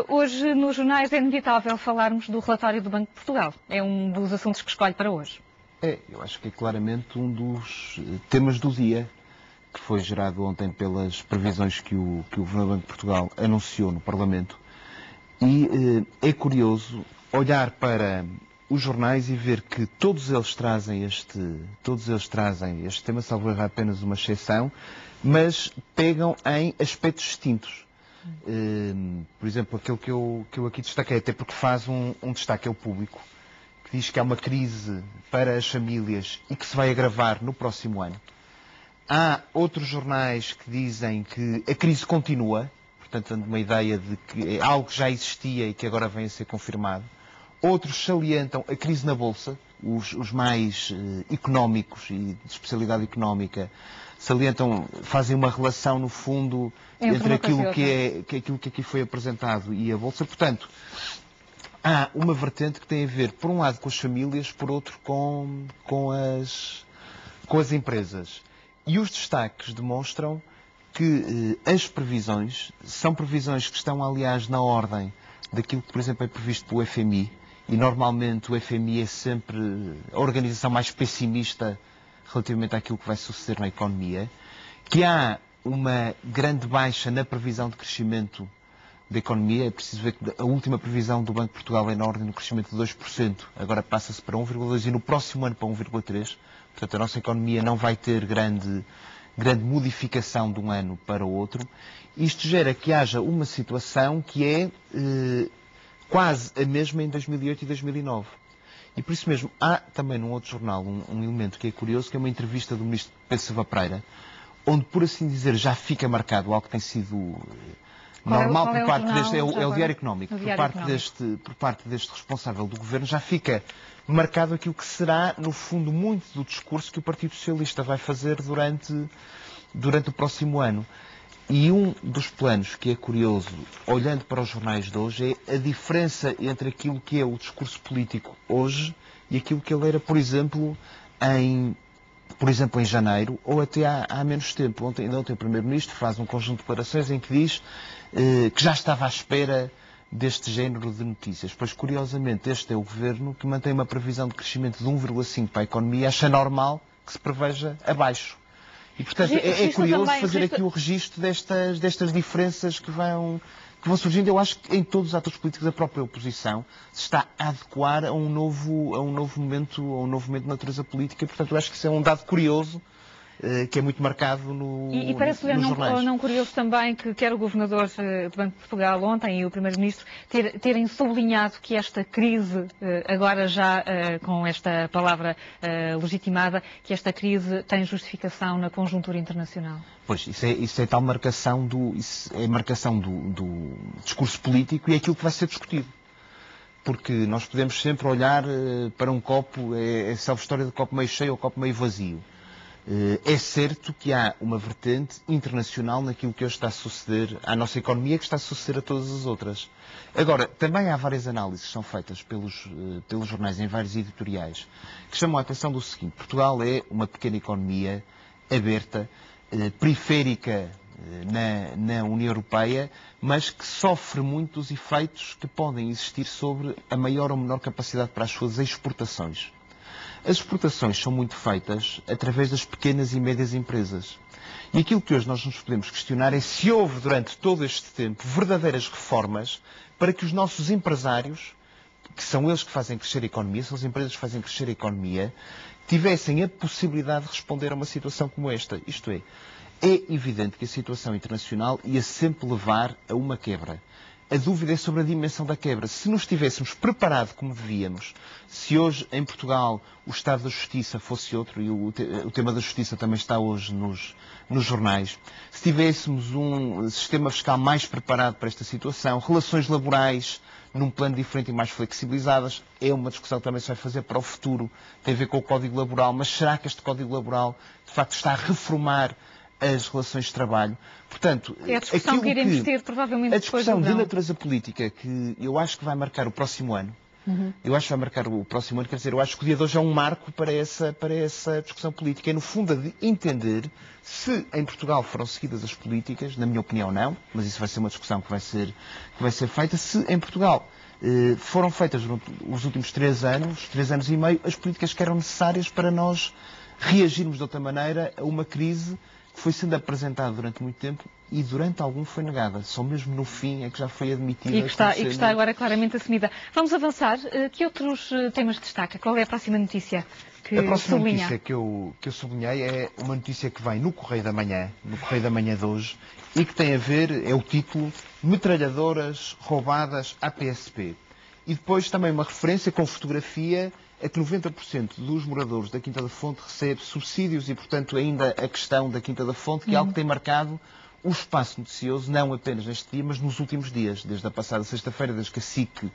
Hoje, nos jornais, é inevitável falarmos do relatório do Banco de Portugal. É um dos assuntos que escolhe para hoje. Eu acho que é claramente um dos temas do dia, que foi gerado ontem pelas previsões que o Governo do Banco de Portugal anunciou no Parlamento. E é curioso olhar para os jornais e ver que todos eles trazem este tema, salvo errar apenas uma exceção, mas pegam em aspectos distintos. Por exemplo, aquele que eu aqui destaquei, até porque faz um destaque ao público, que diz que há uma crise para as famílias e que se vai agravar no próximo ano. Há outros jornais que dizem que a crise continua, portanto, dando uma ideia de que é algo que já existia e que agora vem a ser confirmado. Outros salientam a crise na Bolsa, os mais económicos e de especialidade económica, fazem uma relação, no fundo, entre aquilo que aqui foi apresentado e a Bolsa. Portanto, há uma vertente que tem a ver, por um lado, com as famílias, por outro, com as empresas. E os destaques demonstram que as previsões são previsões que estão, aliás, na ordem daquilo que, por exemplo, é previsto pelo FMI. E, normalmente, o FMI é sempre a organização mais pessimista relativamente àquilo que vai suceder na economia. Que há uma grande baixa na previsão de crescimento da economia. É preciso ver que a última previsão do Banco de Portugal é na ordem do crescimento de 2%, agora passa-se para 1,2% e no próximo ano para 1,3%. Portanto, a nossa economia não vai ter grande modificação de um ano para o outro. Isto gera que haja uma situação que é quase a mesma em 2008 e 2009. E por isso mesmo, há também num outro jornal um elemento que é curioso, que é uma entrevista do ministro Pedro Silva Pereira, onde, por assim dizer, já fica marcado algo que tem sido normal por parte deste, é o Diário Económico, por parte deste responsável do Governo, já fica marcado aquilo que será, no fundo, muito do discurso que o Partido Socialista vai fazer durante o próximo ano. E um dos planos que é curioso, olhando para os jornais de hoje, é a diferença entre aquilo que é o discurso político hoje e aquilo que ele era, por exemplo, em janeiro, ou até há menos tempo. Ontem o Primeiro-Ministro faz um conjunto de declarações em que diz que já estava à espera deste género de notícias. Pois, curiosamente, este é o Governo que mantém uma previsão de crescimento de 1,5% para a economia, acha normal que se preveja abaixo. E, portanto, é curioso fazer aqui o registro destas diferenças que vão surgindo. Eu acho que em todos os atores políticos a própria oposição se está a adequar a um novo momento de natureza política. Portanto, eu acho que isso é um dado curioso, que é muito marcado E parece-lhe não curioso também que quer o Governador do Banco de Portugal ontem e o Primeiro-Ministro terem sublinhado que esta crise, agora já com esta palavra legitimada, que esta crise tem justificação na conjuntura internacional? Pois, isso é tal marcação do discurso político e é aquilo que vai ser discutido. Porque nós podemos sempre olhar para um copo, é a história do copo meio cheio ou copo meio vazio. É certo que há uma vertente internacional naquilo que hoje está a suceder à nossa economia, que está a suceder a todas as outras. Agora, também há várias análises que são feitas pelos jornais em vários editoriais que chamam a atenção do seguinte: Portugal é uma pequena economia aberta, periférica na União Europeia, mas que sofre muito dos efeitos que podem existir sobre a maior ou menor capacidade para as suas exportações. As exportações são muito feitas através das pequenas e médias empresas. E aquilo que hoje nós nos podemos questionar é se houve, durante todo este tempo, verdadeiras reformas para que os nossos empresários, que são eles que fazem crescer a economia, são as empresas que fazem crescer a economia, tivessem a possibilidade de responder a uma situação como esta. Isto é evidente que a situação internacional ia sempre levar a uma quebra. A dúvida é sobre a dimensão da quebra. Se nos estivéssemos preparados como devíamos, se hoje em Portugal o estado da justiça fosse outro, e o tema da justiça também está hoje nos jornais, se tivéssemos um sistema fiscal mais preparado para esta situação, relações laborais num plano diferente e mais flexibilizadas, é uma discussão que também se vai fazer para o futuro, tem a ver com o Código Laboral, mas será que este Código Laboral de facto está a reformar as relações de trabalho? Portanto, é a discussão que iremos ter, provavelmente, a discussão de natureza política que eu acho que vai marcar o próximo ano Eu acho que vai marcar o próximo ano, quer dizer, eu acho que o dia de hoje é um marco para essa discussão política. É, no fundo, de entender se em Portugal foram seguidas as políticas, na minha opinião não, mas isso vai ser uma discussão que vai ser feita, se em Portugal foram feitas durante os últimos 3 anos e meio, as políticas que eram necessárias para nós reagirmos de outra maneira a uma crise que foi sendo apresentada durante muito tempo e durante algum foi negada. Só mesmo no fim é que já foi admitida. E que está agora claramente assumida. Vamos avançar. Que outros temas destaca? Qual é a próxima notícia que sublinha? A próxima notícia que eu sublinhei é uma notícia que vem no Correio da Manhã de hoje, e que tem a ver, é o título, Metralhadoras roubadas à PSP. E depois também uma referência com fotografia a que 90% dos moradores da Quinta da Fonte recebe subsídios e, portanto, ainda a questão da Quinta da Fonte, que é algo que tem marcado o espaço noticioso, não apenas neste dia, mas nos últimos dias, desde a passada sexta-feira, desde que a SIC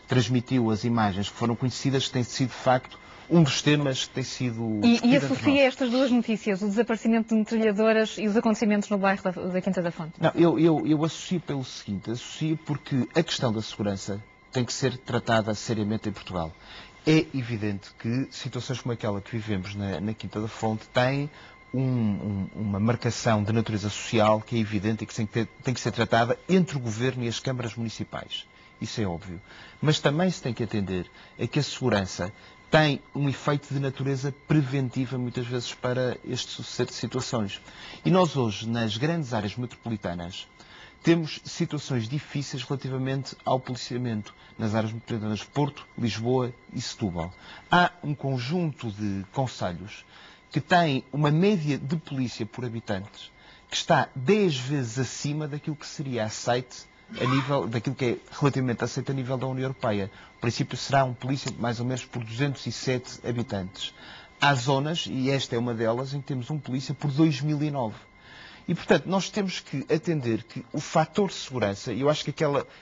transmitiu as imagens que foram conhecidas, que tem sido, de facto, um dos temas que tem sido... E associa estas duas notícias, o desaparecimento de metralhadoras e os acontecimentos no bairro da Quinta da Fonte? Não, eu associo pelo seguinte, associo porque a questão da segurança tem que ser tratada seriamente em Portugal. É evidente que situações como aquela que vivemos na Quinta da Fonte têm uma marcação de natureza social que é evidente e que tem que ser tratada entre o Governo e as câmaras municipais. Isso é óbvio. Mas também se tem que atender a que a segurança tem um efeito de natureza preventiva, muitas vezes, para este suceder de situações. E nós hoje, nas grandes áreas metropolitanas, temos situações difíceis relativamente ao policiamento nas áreas metropolitanas de Porto, Lisboa e Setúbal. Há um conjunto de concelhos que têm uma média de polícia por habitantes que está 10 vezes acima daquilo que seria aceite daquilo que é relativamente aceito a nível da União Europeia. O princípio será um polícia mais ou menos por 207 habitantes. Há zonas, e esta é uma delas, em que temos um polícia por 2009. E, portanto, nós temos que atender que o fator de segurança, e eu acho que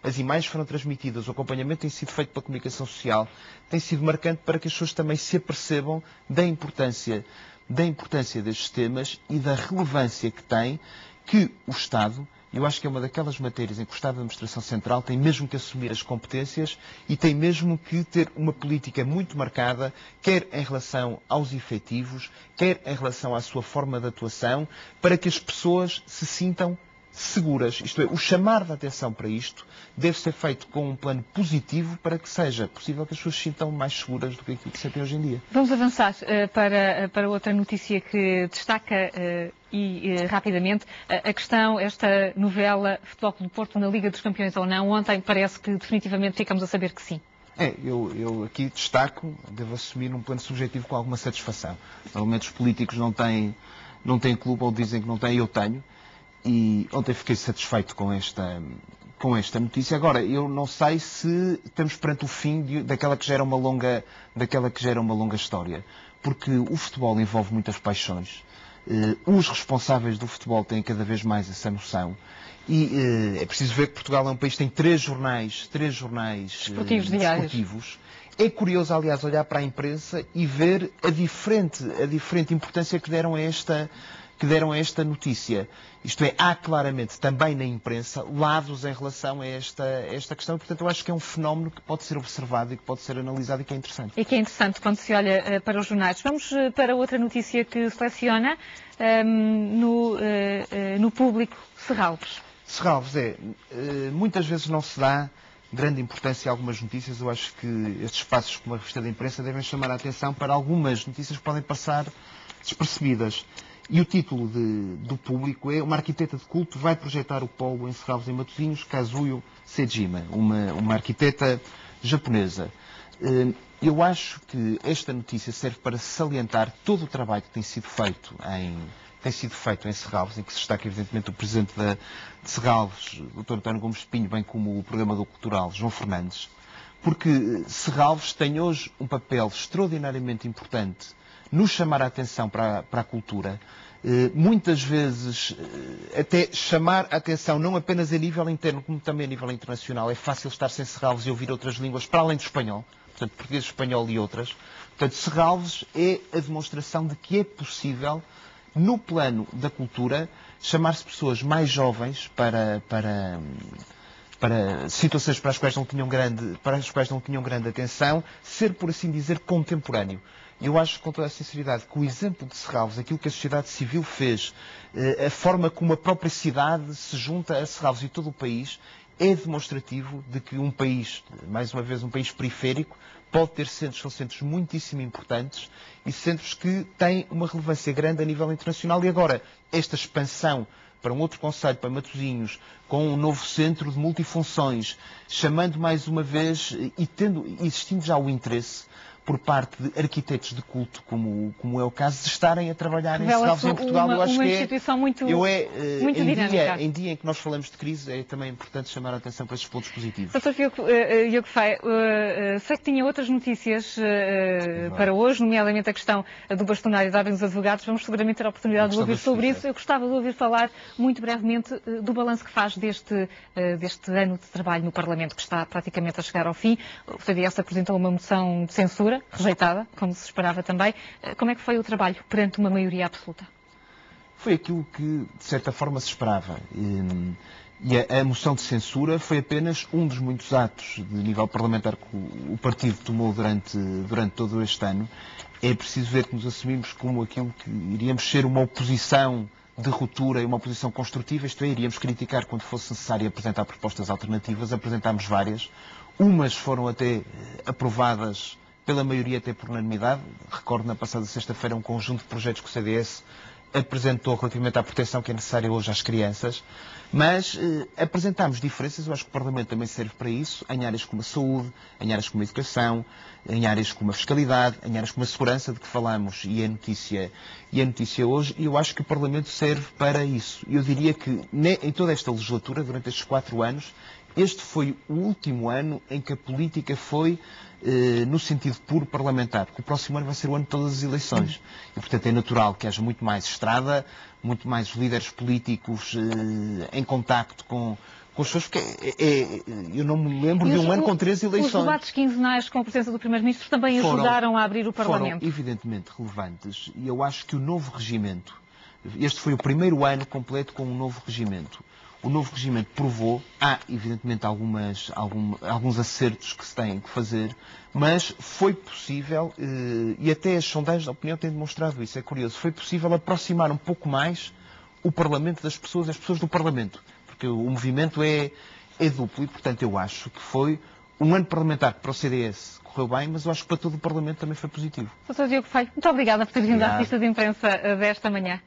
as imagens foram transmitidas, o acompanhamento tem sido feito pela comunicação social, tem sido marcante para que as pessoas também se apercebam da importância destes temas e da relevância que tem que o Estado, eu acho que é uma daquelas matérias em que o Estado da Administração Central tem mesmo que assumir as competências e tem mesmo que ter uma política muito marcada, quer em relação aos efetivos, quer em relação à sua forma de atuação, para que as pessoas se sintam seguras. Isto é, o chamar de atenção para isto deve ser feito com um plano positivo para que seja possível que as pessoas se sintam mais seguras do que aquilo que se tem hoje em dia. Vamos avançar para outra notícia que destaca rapidamente a questão, esta novela Futebol Clube do Porto na Liga dos Campeões ou não. Ontem parece que definitivamente ficamos a saber que sim. Eu aqui destaco, devo assumir num plano subjetivo com alguma satisfação. Normalmente os políticos não têm clube ou dizem que não têm, eu tenho. E ontem fiquei satisfeito com esta notícia. Agora, eu não sei se estamos perante o fim daquela que gera uma longa história. Porque o futebol envolve muitas paixões. Os responsáveis do futebol têm cada vez mais essa noção. E é preciso ver que Portugal é um país que tem 3 jornais desportivos. É curioso, aliás, olhar para a imprensa e ver a diferente importância que deram a esta notícia. Isto é, há claramente também na imprensa lados em relação a esta questão. Portanto, eu acho que é um fenómeno que pode ser observado e que pode ser analisado e que é interessante. E que é interessante quando se olha para os jornais. Vamos para outra notícia que seleciona no Público, Serralves. Serralves, muitas vezes não se dá grande importância a algumas notícias. Eu acho que estes espaços como a revista da imprensa devem chamar a atenção para algumas notícias que podem passar despercebidas. E o título do Público é: uma arquiteta de culto vai projetar o polo em Serralves, em Matosinhos, Kazuyo Sejima, uma arquiteta japonesa. Eu acho que esta notícia serve para salientar todo o trabalho que tem sido feito em Serralves, em que se destaca evidentemente o Presidente de Serralves, o Dr. António Gomes Pinho, bem como o Programador Cultural, João Fernandes, porque Serralves tem hoje um papel extraordinariamente importante no chamar a atenção para a cultura, muitas vezes até chamar a atenção não apenas a nível interno, como também a nível internacional. É fácil estar-se em Serralves e ouvir outras línguas, para além do espanhol, portanto, português, espanhol e outras. Portanto, Serralves é a demonstração de que é possível, no plano da cultura, chamar-se pessoas mais jovens para para situações para as quais não tinham grande atenção, ser, por assim dizer, contemporâneo. Eu acho, com toda a sinceridade, que o exemplo de Serralves, aquilo que a sociedade civil fez, a forma como a própria cidade se junta a Serralves e todo o país, é demonstrativo de que um país, mais uma vez um país periférico, pode ter centros, são centros muitíssimo importantes e centros que têm uma relevância grande a nível internacional. E agora, esta expansão para um outro concelho, para Matosinhos, com um novo centro de multifunções, chamando mais uma vez existindo já o interesse por parte de arquitetos de culto, como é o caso, de estarem a trabalhar em Serralves, em Portugal. Eu acho uma instituição muito dinâmica. Em dia em que nós falamos de crise, é também importante chamar a atenção para estes pontos positivos. Dr. Diogo Feio, sei que tinha outras notícias para hoje, nomeadamente a questão do bastonário da Ordem dos Advogados. Vamos seguramente ter a oportunidade de ouvir sobre isso. Eu gostava de ouvir falar muito brevemente do balanço que faz deste ano de trabalho no Parlamento, que está praticamente a chegar ao fim. O CDS apresentou uma moção de censura, rejeitada, como se esperava também. Como é que foi o trabalho perante uma maioria absoluta? Foi aquilo que, de certa forma, se esperava. E a moção de censura foi apenas um dos muitos atos de nível parlamentar que o partido tomou durante todo este ano. É preciso ver que nos assumimos como aquilo que iríamos ser uma oposição de ruptura e uma oposição construtiva, isto é, iríamos criticar quando fosse necessário apresentar propostas alternativas. Apresentámos várias. Umas foram até aprovadas pela maioria, até por unanimidade. Recordo, na passada sexta-feira, um conjunto de projetos que o CDS apresentou relativamente à proteção que é necessária hoje às crianças, mas apresentámos diferenças. Eu acho que o Parlamento também serve para isso, em áreas como a saúde, em áreas como a educação, em áreas como a fiscalidade, em áreas como a segurança, de que falamos e é notícia hoje, e eu acho que o Parlamento serve para isso. Eu diria que em toda esta legislatura, durante estes 4 anos, este foi o último ano em que a política foi no sentido puro parlamentar, porque o próximo ano vai ser o ano de todas as eleições. E, portanto, é natural que haja muito mais estrada, muito mais líderes políticos em contacto com as pessoas, porque eu não me lembro de um ano com 3 eleições. Os debates quinzenais com a presença do Primeiro-Ministro também ajudaram a abrir o Parlamento. Foram evidentemente relevantes, e eu acho que o novo regimento, este foi o primeiro ano completo com um novo regimento. O novo regimento provou, há evidentemente alguns acertos que se têm que fazer, mas foi possível, e até as sondagens de opinião têm demonstrado isso, é curioso, foi possível aproximar um pouco mais o Parlamento das pessoas, as pessoas do Parlamento, porque o movimento é duplo e, portanto, eu acho que foi um ano parlamentar que para o CDS correu bem, mas eu acho que para todo o Parlamento também foi positivo. Dr. Diogo Feio, muito obrigada por ter vindo à revista de imprensa desta manhã.